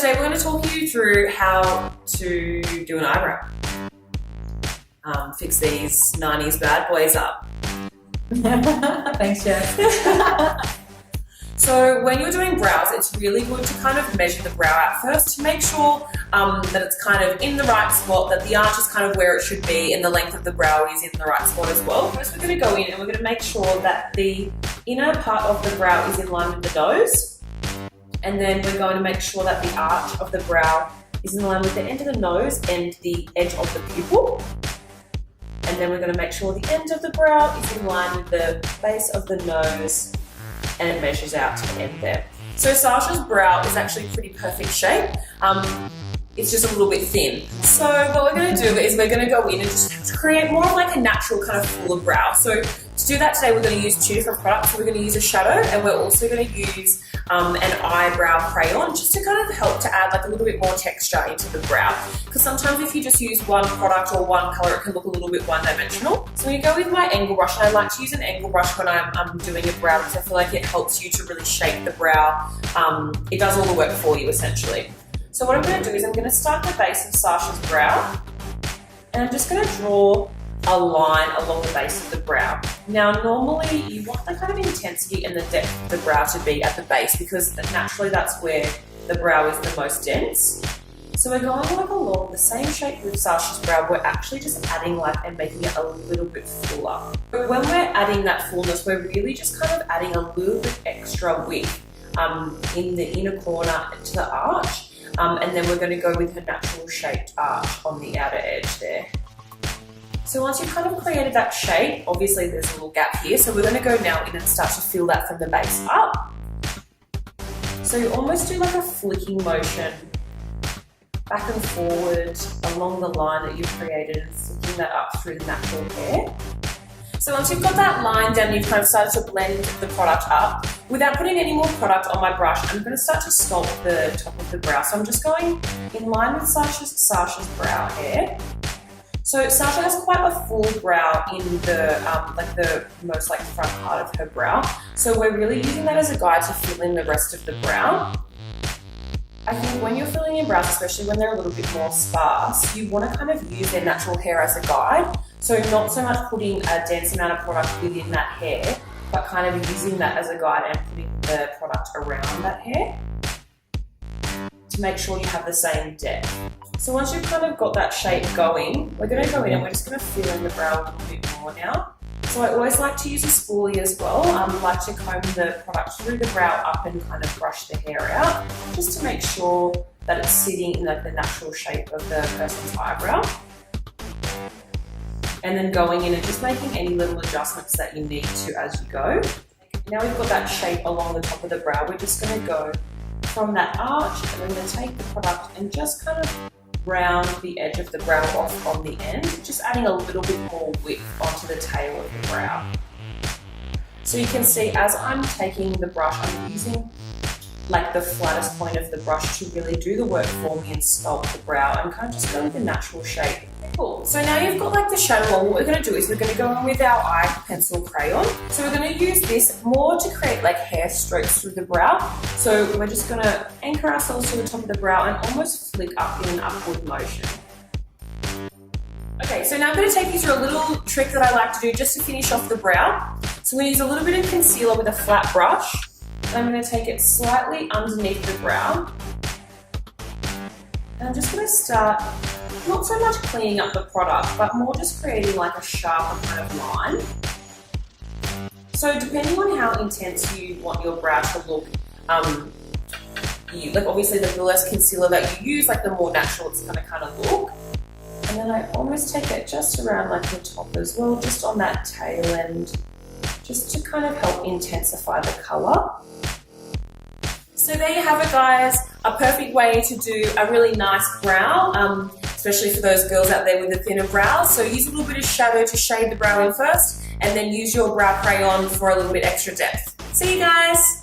Today we're going to talk you through how to do an eyebrow. Fix these 90s bad boys up. Thanks, Jess. So when you're doing brows, it's really good to kind of measure the brow out first to make sure that it's kind of in the right spot, that the arch is kind of where it should be, and the length of the brow is in the right spot as well. First, we're going to go in and we're going to make sure that the inner part of the brow is in line with the nose. And then we're going to make sure that the arch of the brow is in line with the end of the nose and the edge of the pupil. And then we're going to make sure the end of the brow is in line with the base of the nose, and it measures out to the end there. So Sasha's brow is actually pretty perfect shape. It's just a little bit thin. So what we're going to do is we're going to go in and just create more of like a natural kind of fuller brow. So to do that today, we're going to use two different products. So we're going to use a shadow, and we're also going to use an eyebrow crayon, just to kind of help to add like a little bit more texture into the brow. Because sometimes if you just use one product or one color, it can look a little bit one-dimensional. So I'm going to go with my angle brush, and I like to use an angle brush when I'm doing a brow because I feel like it helps you to really shape the brow. It does all the work for you essentially. So what I'm going to do is I'm going to start the base of Sasha's brow, and I'm just going to draw a line along the base of the brow. Now normally you want the kind of intensity and the depth of the brow to be at the base, because naturally that's where the brow is the most dense. So we're going like along the same shape with Sasha's brow, we're actually just adding like and making it a little bit fuller. But when we're adding that fullness, we're really just kind of adding a little bit extra width in the inner corner to the arch. And then we're going to go with her natural shaped arch on the outer edge there. So once you've kind of created that shape, obviously there's a little gap here, so we're going to go now in and start to fill that from the base up. So you almost do like a flicking motion back and forward along the line that you've created and flicking that up through the natural hair. So once you've got that line down, you've kind of started to blend the product up. Without putting any more product on my brush, I'm going to start to sculpt the top of the brow. So I'm just going in line with Sasha's brow hair. So Sasha has quite a full brow in the like the most like front part of her brow. So we're really using that as a guide to fill in the rest of the brow. I think when you're filling in brows, especially when they're a little bit more sparse, you want to kind of use their natural hair as a guide. So not so much putting a dense amount of product within that hair, but kind of using that as a guide and putting the product around that hair to make sure you have the same depth. So once you've kind of got that shape going, we're going to go in and we're just going to fill in the brow a little bit more now. So I always like to use a spoolie as well. I like to comb the product through the brow up and kind of brush the hair out, just to make sure that it's sitting in like the natural shape of the person's eyebrow. And then going in and just making any little adjustments that you need to as you go. Now we've got that shape along the top of the brow, we're just going to go from that arch, and we're going to take the product and just kind of round the edge of the brow off on the end, just adding a little bit more width onto the tail of the brow. So you can see as I'm taking the brush, I'm using like the flattest point of the brush to really do the work for me and sculpt the brow and kind of just go with the natural shape. Cool. So now you've got like the shadow on, what we're going to do is we're going to go in with our eye pencil crayon. So we're going to use this more to create like hair strokes through the brow. So we're just going to anchor ourselves to the top of the brow and almost flick up in an upward motion. Okay, so now I'm going to take you through a little trick that I like to do just to finish off the brow. So we're going to use a little bit of concealer with a flat brush. And I'm going to take it slightly underneath the brow. And I'm just going to start not so much cleaning up the product, but more just creating like a sharper kind of line. So depending on how intense you want your brow to look, like obviously the less concealer that you use, like the more natural it's going to kind of look. And then I almost take it just around like the top as well, just on that tail end, just to kind of help intensify the colour. So there you have it, guys, a perfect way to do a really nice brow, especially for those girls out there with a thinner brow. So use a little bit of shadow to shade the brow in first, and then use your brow crayon for a little bit extra depth. See you guys.